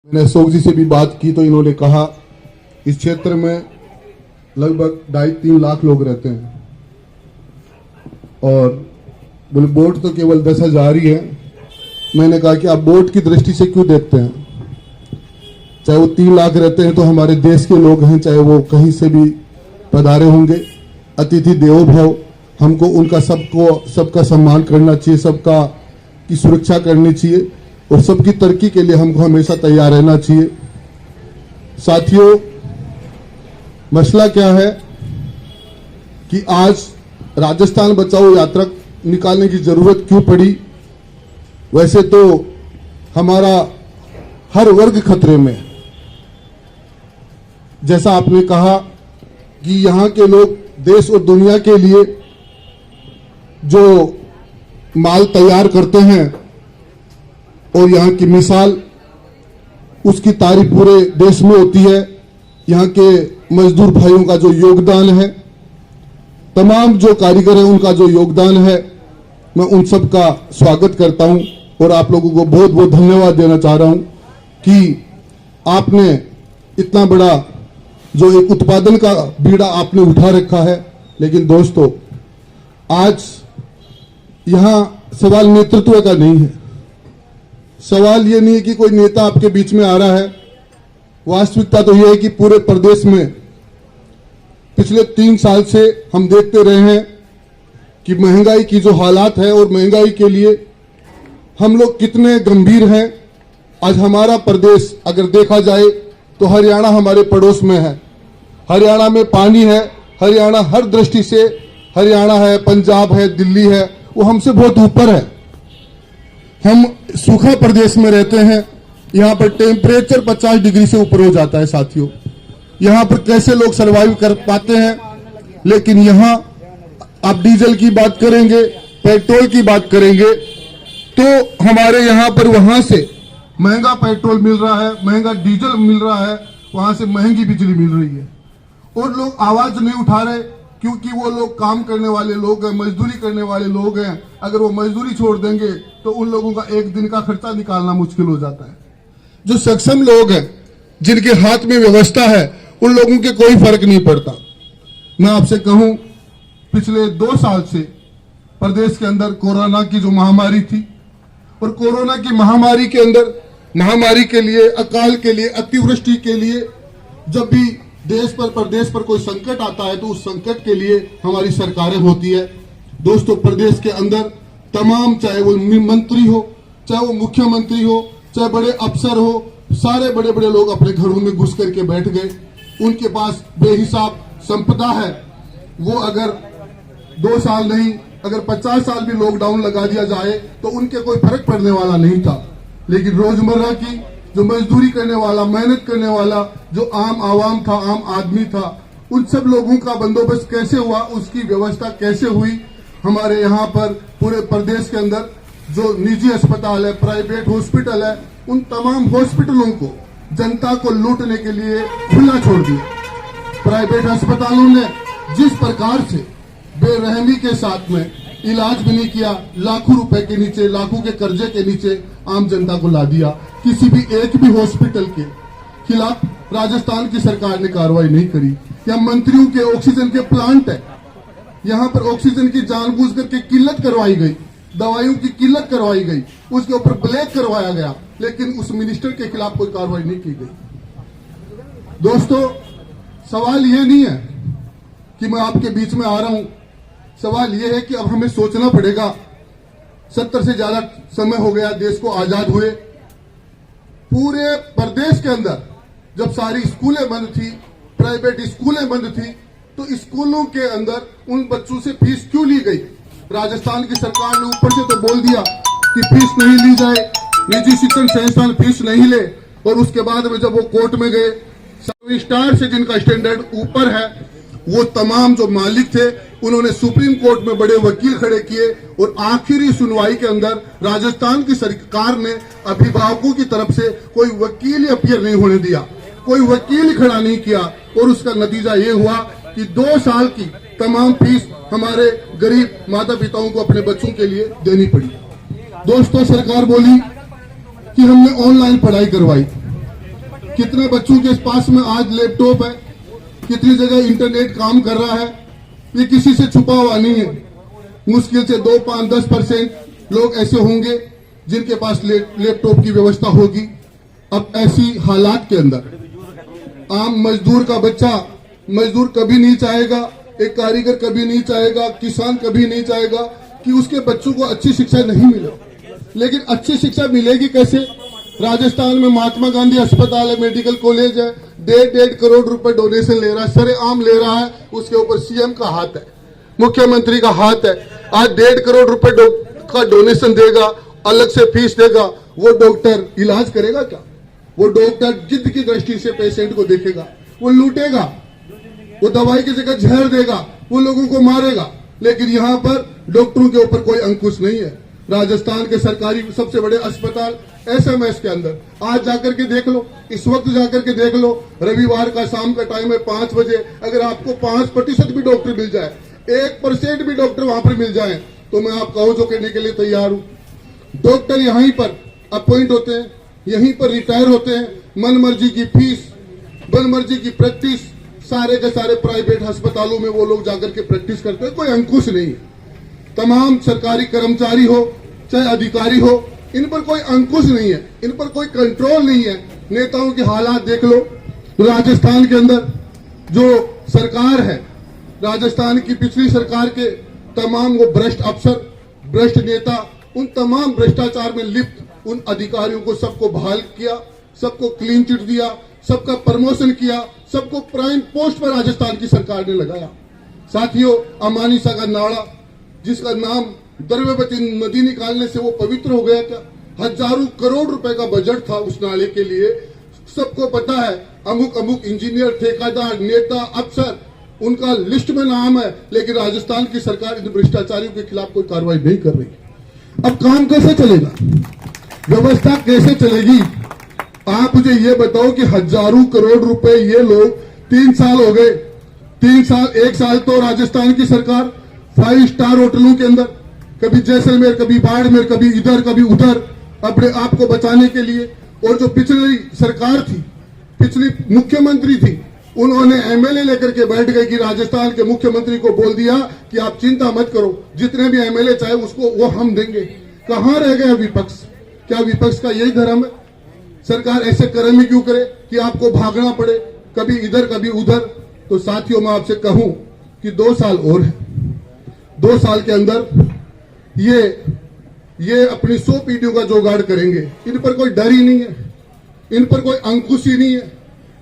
मैंने अशोक जी से भी बात की तो इन्होंने कहा इस क्षेत्र में लगभग 2.5-3 लाख लोग रहते हैं और बोले वोट तो केवल 10,000 ही है। मैंने कहा कि आप वोट की दृष्टि से क्यों देखते हैं, चाहे वो 3 लाख रहते हैं तो हमारे देश के लोग हैं, चाहे वो कहीं से भी पधारे होंगे। अतिथि देवो भव, हमको उनका सबका सम्मान करना चाहिए, सबका की सुरक्षा करनी चाहिए और सबकी तरक्की के लिए हमको हमेशा तैयार रहना चाहिए। साथियों, मसला क्या है कि आज राजस्थान बचाओ यात्रा निकालने की जरूरत क्यों पड़ी। वैसे तो हमारा हर वर्ग खतरे में, जैसा आपने कहा कि यहां के लोग देश और दुनिया के लिए जो माल तैयार करते हैं और यहाँ की मिसाल, उसकी तारीफ पूरे देश में होती है। यहाँ के मजदूर भाइयों का जो योगदान है, तमाम जो कारीगर हैं उनका जो योगदान है, मैं उन सब का स्वागत करता हूं और आप लोगों को बहुत बहुत धन्यवाद देना चाह रहा हूं कि आपने इतना बड़ा जो एक उत्पादन का बीड़ा आपने उठा रखा है। लेकिन दोस्तों, आज यहां सवाल नेतृत्व का नहीं है, सवाल ये नहीं है कि कोई नेता आपके बीच में आ रहा है। वास्तविकता तो यह है कि पूरे प्रदेश में पिछले 3 साल से हम देखते रहे हैं कि महंगाई की जो हालात है और महंगाई के लिए हम लोग कितने गंभीर हैं। आज हमारा प्रदेश अगर देखा जाए तो हरियाणा हमारे पड़ोस में है, हरियाणा में पानी है, हरियाणा हर दृष्टि से, हरियाणा है, पंजाब है, दिल्ली है, वो हमसे बहुत ऊपर है। हम सूखा प्रदेश में रहते हैं, यहाँ पर टेम्परेचर 50 डिग्री से ऊपर हो जाता है। साथियों, यहाँ पर कैसे लोग सरवाइव कर पाते हैं। लेकिन यहाँ आप डीजल की बात करेंगे, पेट्रोल की बात करेंगे तो हमारे यहाँ पर वहां से महंगा पेट्रोल मिल रहा है, महंगा डीजल मिल रहा है, वहां से महंगी बिजली मिल रही है और लोग आवाज नहीं उठा रहे क्योंकि वो लोग काम करने वाले लोग हैं, मजदूरी करने वाले लोग हैं। अगर वो मजदूरी छोड़ देंगे तो उन लोगों का एक दिन का खर्चा निकालना मुश्किल हो जाता है। जो सक्षम लोग हैं, जिनके हाथ में व्यवस्था है, उन लोगों के कोई फर्क नहीं पड़ता। मैं आपसे कहूं, पिछले 2 साल से प्रदेश के अंदर कोरोना की जो महामारी थी और कोरोना की महामारी के अंदर, महामारी के लिए, अकाल के लिए, अतिवृष्टि के लिए, जब भी देश पर प्रदेश पर कोई संकट आता है तो उस संकट के लिए हमारी सरकारें होती है। दोस्तों, प्रदेश के अंदर तमाम, चाहे वो मंत्री हो, चाहे वो मुख्यमंत्री हो, चाहे बड़े अफसर हो, सारे बड़े बड़े लोग अपने घरों में घुस करके बैठ गए। उनके पास बेहिसाब संपदा है। वो अगर 2 साल नहीं, अगर 50 साल भी लॉकडाउन लगा दिया जाए तो उनके कोई फर्क पड़ने वाला नहीं था। लेकिन रोजमर्रा की जो मजदूरी करने वाला, मेहनत करने वाला जो आम आवाम था, आम आदमी था, उन सब लोगों का बंदोबस्त कैसे हुआ, उसकी व्यवस्था कैसे हुई। हमारे यहाँ पर पूरे प्रदेश के अंदर जो निजी अस्पताल है, प्राइवेट हॉस्पिटल है, उन तमाम हॉस्पिटलों को जनता को लूटने के लिए खुला छोड़ दिया। प्राइवेट अस्पतालों ने जिस प्रकार से बेरहमी के साथ में इलाज भी नहीं किया, लाखों रुपए के नीचे, लाखों के कर्जे के नीचे आम जनता को ला दिया। किसी भी एक भी हॉस्पिटल के खिलाफ राजस्थान की सरकार ने कार्रवाई नहीं करी। या मंत्रियों के ऑक्सीजन के प्लांट है, यहाँ पर ऑक्सीजन की जानबूझ करके किल्लत करवाई गई, दवाइयों की किल्लत करवाई गई, उसके ऊपर ब्लैक करवाया गया, लेकिन उस मिनिस्टर के खिलाफ कोई कार्रवाई नहीं की गई। दोस्तों, सवाल यह नहीं है कि मैं आपके बीच में आ रहा हूं, सवाल यह है कि अब हमें सोचना पड़ेगा। 70 से ज्यादा समय हो गया देश को आजाद हुए। पूरे प्रदेश के अंदर जब सारी स्कूलें बंद थी, प्राइवेट स्कूलें बंद थी, तो स्कूलों के अंदर उन बच्चों से फीस क्यों ली गई। राजस्थान की सरकार ने ऊपर से तो बोल दिया कि फीस नहीं ली जाए, निजी शिक्षण संस्थान फीस नहीं ले, और उसके बाद में जब वो कोर्ट में गए, 7 स्टार से जिनका स्टैंडर्ड ऊपर है, वो तमाम जो मालिक थे, उन्होंने सुप्रीम कोर्ट में बड़े वकील खड़े किए और आखिरी सुनवाई के अंदर राजस्थान की सरकार ने अभिभावकों की तरफ से कोई वकील अपीयर नहीं होने दिया, कोई वकील खड़ा नहीं किया, और उसका नतीजा ये हुआ कि 2 साल की तमाम फीस हमारे गरीब माता पिताओं को अपने बच्चों के लिए देनी पड़ी। दोस्तों, सरकार बोली कि हमने ऑनलाइन पढ़ाई करवाई, कितने बच्चों के पास में आज लैपटॉप है, कितनी जगह इंटरनेट काम कर रहा है, ये किसी से छुपा हुआ नहीं है। मुश्किल से 2, 5, 10% लोग ऐसे होंगे जिनके पास लैपटॉप की व्यवस्था होगी। अब ऐसी हालात के अंदर आम मजदूर का बच्चा, मजदूर कभी नहीं चाहेगा, एक कारीगर कभी नहीं चाहेगा, किसान कभी नहीं चाहेगा कि उसके बच्चों को अच्छी शिक्षा नहीं मिले। लेकिन अच्छी शिक्षा मिलेगी कैसे? राजस्थान में महात्मा गांधी अस्पताल है, मेडिकल कॉलेज है, 1.5 करोड़ रुपए डोनेशन ले रहा है, सरेआम ले रहा है। उसके ऊपर सीएम का हाथ है, मुख्यमंत्री का हाथ है। आज 1.5 करोड़ रुपए का डोनेशन देगा, अलग से फीस देगा। वो डॉक्टर इलाज करेगा क्या? वो डॉक्टर जिद की दृष्टि से पेशेंट को देखेगा, वो लूटेगा, वो दवाई की जगह जहर देगा, वो लोगों को मारेगा। लेकिन यहाँ पर डॉक्टरों के ऊपर कोई अंकुश नहीं है। राजस्थान के सरकारी सबसे बड़े अस्पताल एसएमएस के अंदर आज जाकर के देख लो, इस वक्त जाकर के देख लो, रविवार का शाम का टाइम है 5 बजे, अगर आपको 5% भी डॉक्टर मिल जाए, 1% भी डॉक्टर वहां पर मिल जाए, तो मैं आपका जो कहने के लिए तैयार हूं। डॉक्टर यहीं पर अपॉइंट होते हैं, यहीं पर रिटायर होते हैं, मन मर्जी की फीस, मन मर्जी की प्रैक्टिस, सारे के सारे प्राइवेट अस्पतालों में वो लोग जाकर के प्रैक्टिस करते हैं। कोई अंकुश नहीं है। तमाम सरकारी कर्मचारी हो चाहे अधिकारी हो, इन पर कोई अंकुश नहीं है, इन पर कोई कंट्रोल नहीं है। नेताओं के हालात देख लो। राजस्थान के अंदर जो सरकार है, राजस्थान की पिछली सरकार के तमाम वो भ्रष्ट अफसर, भ्रष्ट नेता, उन तमाम भ्रष्टाचार में लिप्त उन अधिकारियों को सबको बहाल किया, सबको क्लीन चिट दिया, सबका प्रमोशन किया, सबको प्राइम पोस्ट पर राजस्थान की सरकार ने लगाया। साथियों, अमानिसा का नाला जिसका नाम द्रव्यवती नदी निकालने से वो पवित्र हो गया था, हजारों करोड़ रुपए का बजट था उस नाले के लिए। सबको पता है, अमुक अमुक इंजीनियर, ठेकेदार, नेता, अफसर, उनका लिस्ट में नाम है, लेकिन राजस्थान की सरकार इन भ्रष्टाचारियों के खिलाफ कोई कार्रवाई नहीं कर रही। अब काम कैसे चलेगा? व्यवस्था कैसे चलेगी? आप मुझे ये बताओ कि हजारों करोड़ रुपए ये लोग 3 साल हो गए, 3 साल, 1 साल तो राजस्थान की सरकार 5 स्टार होटलों के अंदर, कभी जैसलमेर, कभी बाड़मेर, कभी इधर कभी उधर, अपने आप को बचाने के लिए। और जो पिछली सरकार थी, पिछली मुख्यमंत्री थी, उन्होंने एमएलए लेकर के बैठ गए कि राजस्थान के मुख्यमंत्री को बोल दिया कि आप चिंता मत करो, जितने भी एमएलए चाहे उसको वो हम देंगे। कहां रह गया विपक्ष? क्या विपक्ष का यही धर्म है? सरकार ऐसे कर्म ही क्यों करे कि आपको भागना पड़े, कभी इधर कभी उधर? तो साथियों, मैं आपसे कहूं कि 2 साल और है, 2 साल के अंदर ये अपनी 100 पीढ़ियों का जुगाड़ करेंगे। इन पर कोई डर ही नहीं है, इन पर कोई अंकुश ही नहीं है।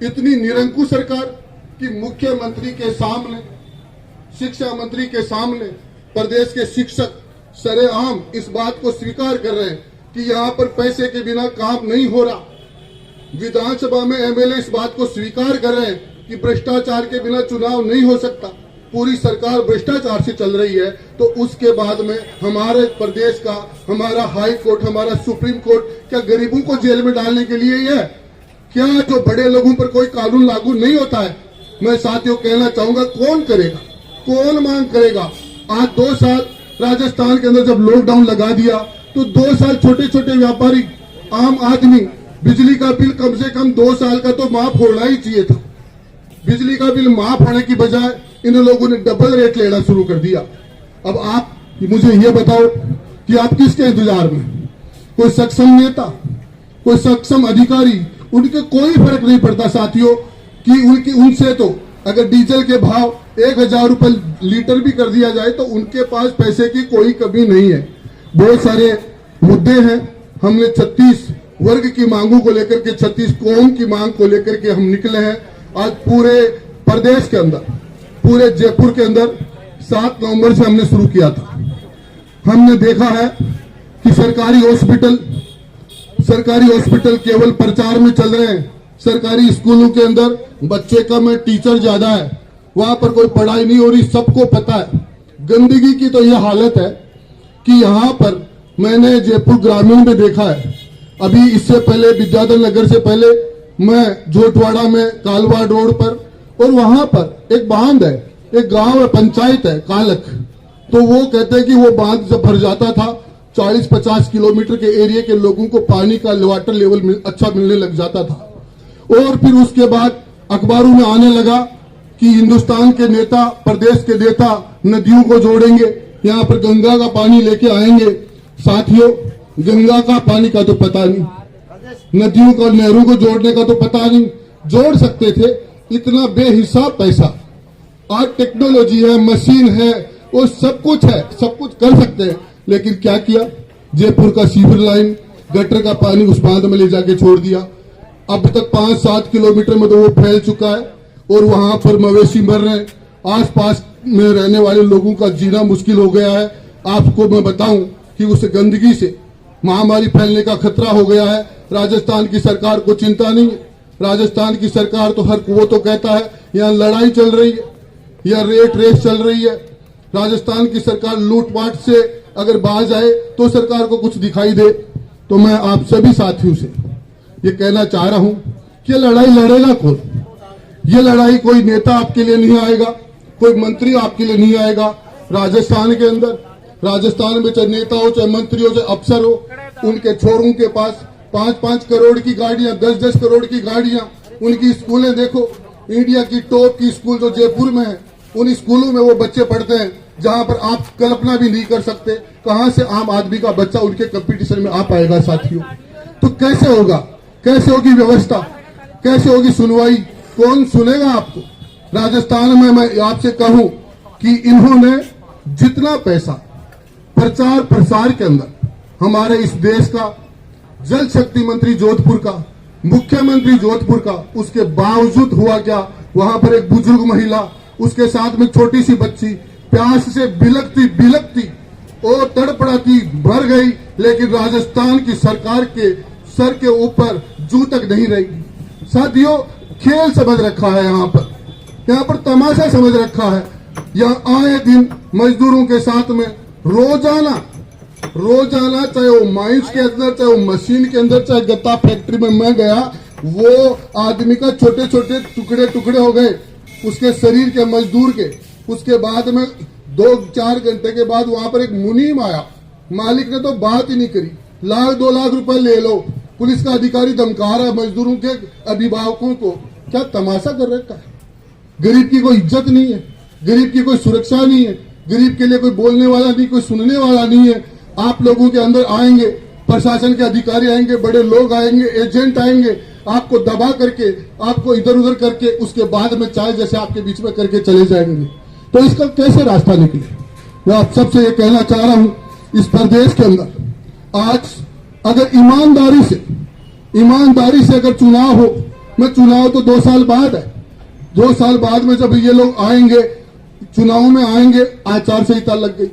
इतनी निरंकुश सरकार कि मुख्यमंत्री के सामने, शिक्षा मंत्री के सामने प्रदेश के शिक्षक सरेआम इस बात को स्वीकार कर रहे हैं कि यहाँ पर पैसे के बिना काम नहीं हो रहा। विधानसभा में एमएलए इस बात को स्वीकार कर रहे हैं कि भ्रष्टाचार के बिना चुनाव नहीं हो सकता। पूरी सरकार भ्रष्टाचार से चल रही है, तो उसके बाद में हमारे प्रदेश का, हमारा हाई कोर्ट, हमारा सुप्रीम कोर्ट क्या गरीबों को जेल में डालने के लिए ही है? क्या जो बड़े लोगों पर कोई कानून लागू नहीं होता है? मैं साथियों कहना चाहूंगा, कौन करेगा, कौन मांग करेगा? आज 2 साल राजस्थान के अंदर जब लॉकडाउन लगा दिया, तो 2 साल छोटे छोटे व्यापारी, आम आदमी, बिजली का बिल कम से कम 2 साल का तो माफ होना ही चाहिए था। बिजली का बिल माफ होने की बजाय इन लोगों ने डबल रेट लेना शुरू कर दिया। अब आप मुझे ये बताओ कि आप किसके इंतजार में? कोई सक्षम नेता, कोई सक्षम अधिकारी, उनके कोई फर्क नहीं पड़ता साथियों कि उनसे तो अगर डीजल के भाव 1000 रुपए लीटर भी कर दिया जाए तो उनके पास पैसे की कोई कमी नहीं है। बहुत सारे मुद्दे हैं। हमने 36 वर्ग की मांगों को लेकर के, 36 कौम की मांग को लेकर के हम निकले हैं। आज पूरे प्रदेश के अंदर, पूरे जयपुर के अंदर 7 नवंबर से हमने शुरू किया था। हमने देखा है कि सरकारी हॉस्पिटल केवल प्रचार में चल रहे हैं। सरकारी स्कूलों के अंदर बच्चे कम है, टीचर ज्यादा है, वहां पर कोई पढ़ाई नहीं हो रही, सबको पता है। गंदगी की तो यह हालत है कि यहाँ पर मैंने जयपुर ग्रामीण में देखा है। अभी इससे पहले विद्याधर नगर से पहले मैं झोटवाड़ा में कालवा रोड पर, और वहां पर एक बांध है, एक गांव है, पंचायत है कालक, तो वो कहते हैं कि वो बांध जब भर जाता था 40-50 किलोमीटर के एरिया के लोगों को पानी का वाटर लेवल अच्छा मिलने लग जाता था। और फिर उसके बाद अखबारों में आने लगा कि हिंदुस्तान के नेता, प्रदेश के नेता नदियों को जोड़ेंगे, यहाँ पर गंगा का पानी लेके आएंगे। साथियों, गंगा का पानी का तो पता नहीं, नदियों को, नहरों को जोड़ने का तो पता नहीं। जोड़ सकते थे, इतना बेहिसाब पैसा। आज टेक्नोलॉजी है, मशीन है, वो सब कुछ है, सब कुछ कर सकते हैं। लेकिन क्या किया? जयपुर का सीवर लाइन, गटर का पानी उस बांध में ले जाके छोड़ दिया। अब तक 5-7 किलोमीटर में तो वो फैल चुका है और वहां पर मवेशी मर रहे हैं। आसपास में रहने वाले लोगों का जीना मुश्किल हो गया है। आपको मैं बताऊं कि उस गंदगी से महामारी फैलने का खतरा हो गया है। राजस्थान की सरकार को चिंता नहीं है। राजस्थान की सरकार तो वो तो कहता है यहाँ लड़ाई चल रही है, यहाँ रेट रेस चल रही है। राजस्थान की सरकार लूटपाट से अगर बाज आए तो सरकार को कुछ दिखाई दे। तो मैं आप सभी साथियों से ये कहना चाह रहा हूं कि लड़ाई लड़ेगा कौन? ये लड़ाई कोई नेता आपके लिए नहीं आएगा, कोई मंत्री आपके लिए नहीं आएगा। राजस्थान के अंदर, राजस्थान में चाहे नेता हो, चाहे मंत्री हो, चाहे अफसर हो, उनके छोरों के पास 5-5 करोड़ की गाड़ियां, 10-10 करोड़ की गाड़ियां। उनकी स्कूलें देखो, इंडिया की टॉप की स्कूल जो जयपुर में है, उन स्कूलों में वो बच्चे पढ़ते हैं जहां पर आप कल्पना भी नहीं कर सकते कहां से आम आदमी का बच्चा उनके कंपटीशन में आ पाएगा। साथियों, तो कैसे होगा? कैसे होगी व्यवस्था? कैसे होगी सुनवाई? कौन सुनेगा आपको? राजस्थान में मैं आपसे कहूं कि इन्होंने जितना पैसा प्रचार प्रसार के अंदर हमारे इस देश का, जल शक्ति मंत्री जोधपुर का, मुख्यमंत्री जोधपुर का, उसके बावजूद हुआ क्या? वहां पर एक बुजुर्ग महिला, उसके साथ में छोटी सी बच्ची प्यास से बिलकती और तड़पड़ाती भर गई, लेकिन राजस्थान की सरकार के सर के ऊपर जू तक नहीं रही। साथियों, खेल समझ रखा है, यहाँ पर तमाशा समझ रखा है। यहाँ आए दिन मजदूरों के साथ में रोजाना चाहे वो माइंस के अंदर, चाहे वो मशीन के अंदर, चाहे गत्ता फैक्ट्री में मैं गया, वो आदमी का छोटे छोटे टुकड़े हो गए उसके शरीर के, मजदूर के। उसके बाद में 2-4 घंटे के बाद वहां पर एक मुनीम आया, मालिक ने तो बात ही नहीं करी। 1-2 लाख रुपए ले लो। पुलिस का अधिकारी धमका रहा है मजदूरों के अभिभावकों को। क्या तमाशा कर रखा है? गरीब की कोई इज्जत नहीं है, गरीब की कोई सुरक्षा नहीं है, गरीब के लिए कोई बोलने वाला नहीं, कोई सुनने वाला नहीं है। आप लोगों के अंदर आएंगे, प्रशासन के अधिकारी आएंगे, बड़े लोग आएंगे, एजेंट आएंगे, आपको दबा करके, आपको इधर उधर करके, उसके बाद में चाय जैसे आपके बीच में करके चले जाएंगे। तो इसका कैसे रास्ता निकले? मैं आप सबसे ये कहना चाह रहा हूं, इस प्रदेश के अंदर आज अगर ईमानदारी से अगर चुनाव हो, मैं चुनाव तो 2 साल बाद है, 2 साल बाद में जब ये लोग आएंगे, चुनाव में आएंगे, आचार संहिता लग गई।